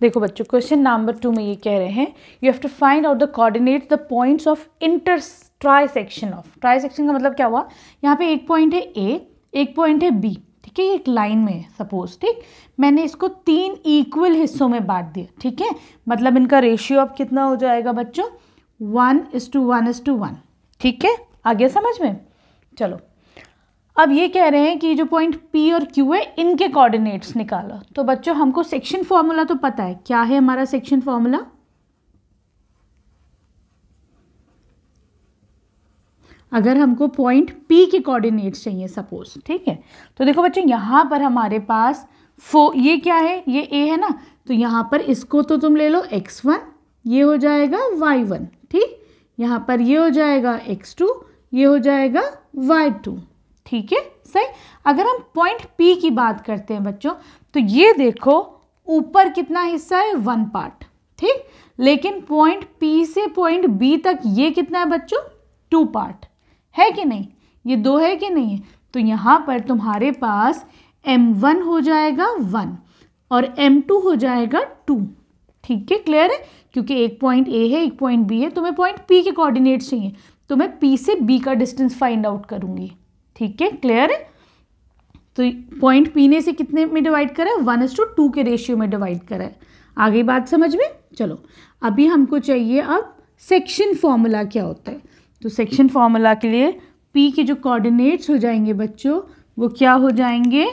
देखो बच्चों, question number 2 में ये कह रहे हैं you have to find out the coordinates the points of trisection of. Trisection का मतलब क्या हुआ, यहाँ पे एक पॉइंट है ए, एक पॉइंट है बी, ठीक है, ये एक लाइन में है सपोज, ठीक। मैंने इसको 3 इक्वल हिस्सों में बांट दिया, ठीक है, मतलब इनका रेशियो अब कितना हो जाएगा बच्चों, 1:1:1, ठीक है, आ गया समझ में। चलो अब ये कह रहे हैं कि जो पॉइंट P और Q है इनके कोऑर्डिनेट्स निकालो। तो बच्चों हमको सेक्शन फॉर्मूला तो पता है, क्या है हमारा सेक्शन फॉर्मूला, अगर हमको पॉइंट P के कोऑर्डिनेट्स चाहिए सपोज, ठीक है, तो देखो बच्चों यहाँ पर हमारे पास ये क्या है, ये A है ना, तो यहाँ पर इसको तो तुम ले लो x1, ये हो जाएगा y1, ठीक, यहाँ पर ये हो जाएगा x2, ये हो जाएगा y2, ठीक है, सही। अगर हम पॉइंट P की बात करते हैं बच्चों, तो ये देखो ऊपर कितना हिस्सा है, 1 पार्ट, ठीक, लेकिन पॉइंट P से पॉइंट B तक ये कितना है बच्चों, 2 पार्ट है कि नहीं, ये 2 है कि नहीं है। तो यहाँ पर तुम्हारे पास m1 हो जाएगा 1 और m2 हो जाएगा 2, ठीक है, क्लियर है, क्योंकि एक पॉइंट A है एक पॉइंट B है, तुम्हें पॉइंट P के कोऑर्डिनेट्स चाहिए, तो मैं P से B का डिस्टेंस फाइंड आउट करूंगी, ठीक है, क्लियर है। तो पॉइंट P ने से कितने में डिवाइड करा है, 1:2 के रेशियो में डिवाइड करा है। आ गई बात समझ में। चलो अभी हमको चाहिए अब सेक्शन फॉर्मूला क्या होता है। तो सेक्शन फॉर्मूला के लिए P के जो कोऑर्डिनेट्स हो जाएंगे बच्चों वो क्या हो जाएंगे,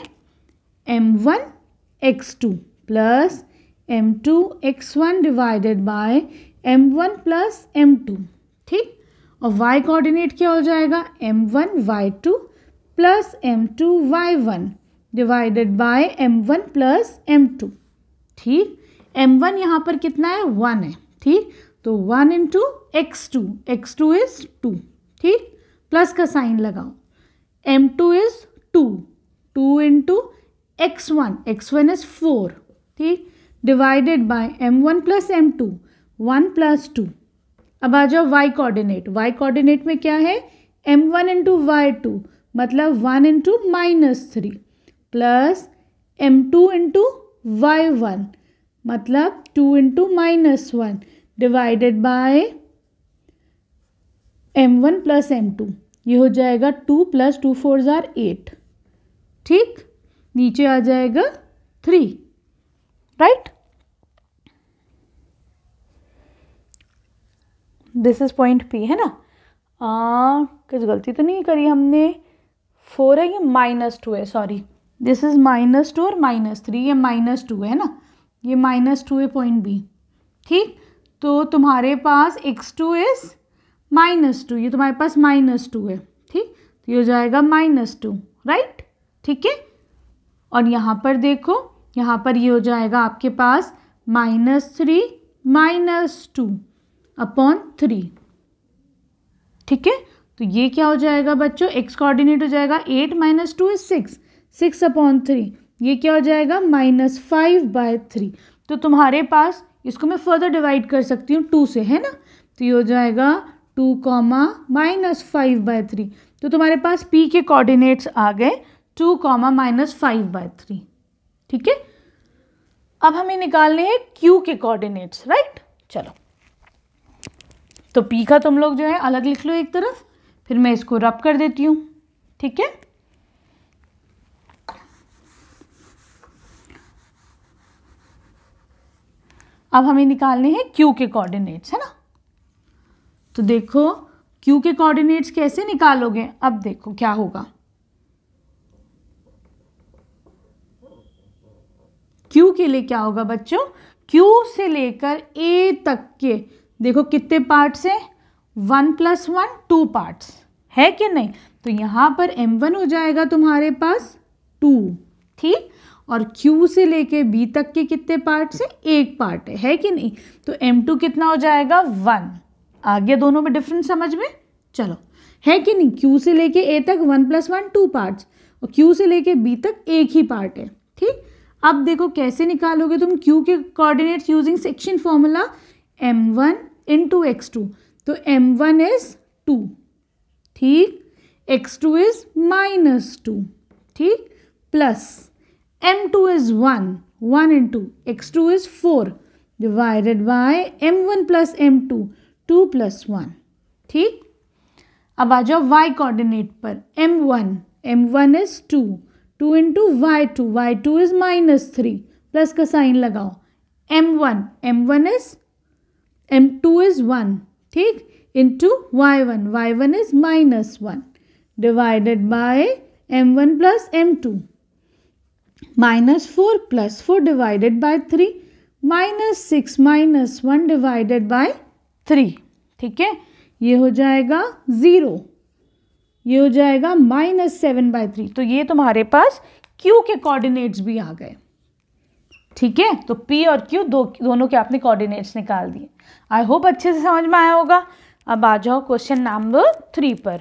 m1x2 plus m2x1 divided by m1 plus m2, ठीक, और y कोऑर्डिनेट क्या हो जाएगा, m1y2 plus m2y1 divided by m1 plus m2, ठीक, m1 यहाँ पर कितना है, 1 है, ठीक, तो 1 इंटू x2, x2 इज 2, ठीक, प्लस का साइन लगाओ, m2 is 2, 2 into x1, x1 is 4, ठीक, divided by m1 plus m2, 1 plus 2। अब आ जाओ y कोऑर्डिनेट, y कोऑर्डिनेट में क्या है, m1 इंटू y2 मतलब 1 into -3 plus m2 into y1 मतलब 2 into -1 divided by m1 plus m2, ये हो जाएगा 2 प्लस 2 4 आर 8, ठीक, नीचे आ जाएगा 3, right. This is point P है ना, कुछ गलती तो नहीं करी हमने, 4 है, ये -2 है, सॉरी, दिस इज -2 और -3, ये -2 है ना, ये -2 है पॉइंट B, ठीक, तो तुम्हारे पास x2 इज -2, ये तुम्हारे पास -2 है, ठीक, तो ये हो जाएगा -2, राइट, ठीक है। और यहाँ पर देखो, यहाँ पर ये हो जाएगा आपके पास -3 -2 अपॉन 3, ठीक है, तो ये क्या हो जाएगा बच्चों, x कोऑर्डिनेट हो जाएगा 8 - 2 इज 6, 6 अपॉन 3, ये क्या हो जाएगा -5/3। तो तुम्हारे पास इसको मैं फर्दर डिवाइड कर सकती हूँ 2 से, है ना, तो ये हो जाएगा 2, -5/3। तो तुम्हारे पास P के कोऑर्डिनेट्स आ गए 2, -5/3, ठीक है। अब हमें निकालने हैं Q के कोऑर्डिनेट्स, राइट। चलो तो P का तुम लोग जो है अलग लिख लो एक तरफ, फिर मैं इसको रब कर देती हूँ, ठीक है। अब हमें निकालने हैं Q के कोऑर्डिनेट्स, है ना। तो देखो Q के कोऑर्डिनेट्स कैसे निकालोगे, अब देखो क्या होगा, Q के लिए क्या होगा बच्चों, Q से लेकर A तक के देखो कितने पार्ट्स हैं, 1 + 1 2 पार्ट्स है कि नहीं। तो यहाँ पर m1 हो जाएगा तुम्हारे पास 2, ठीक, और Q से लेके B तक के कितने पार्ट्स हैं, 1 पार्ट है कि नहीं। तो m2 कितना हो जाएगा 1, आ गया दोनों में डिफरेंस समझ में। चलो है कि नहीं, Q से लेके A तक 1 + 1 2 पार्ट्स और Q से लेके B तक 1 ही पार्ट है, ठीक। अब देखो कैसे निकालोगे तुम Q के coordinates using section formula, m1 into x2, तो m1 इज 2, ठीक, x2 इज -2, ठीक, plus m2 is 1 1 into x2 is 4 divided by m1 plus m2, 2 plus 1. ठीक, अब आ जाओ y कोऑर्डिनेट पर, m1 is 2, 2 into y2 is -3, plus का sign लगाओ, m1 is m2 is 1, ठीक, into y1 is -1 divided by m1 plus m2, -4 plus 4 divided by 3, -6 minus 1 divided by 3. ठीक है, ये हो जाएगा 0, ये हो जाएगा -7/3. तो ये तुम्हारे पास Q के कोऑर्डिनेट्स भी आ गए. ठीक है, तो P और Q दोनों के आपने कोऑर्डिनेट्स निकाल दिए. आई होप अच्छे से समझ में आया होगा. अब आ जाओ क्वेश्चन नंबर 3 पर.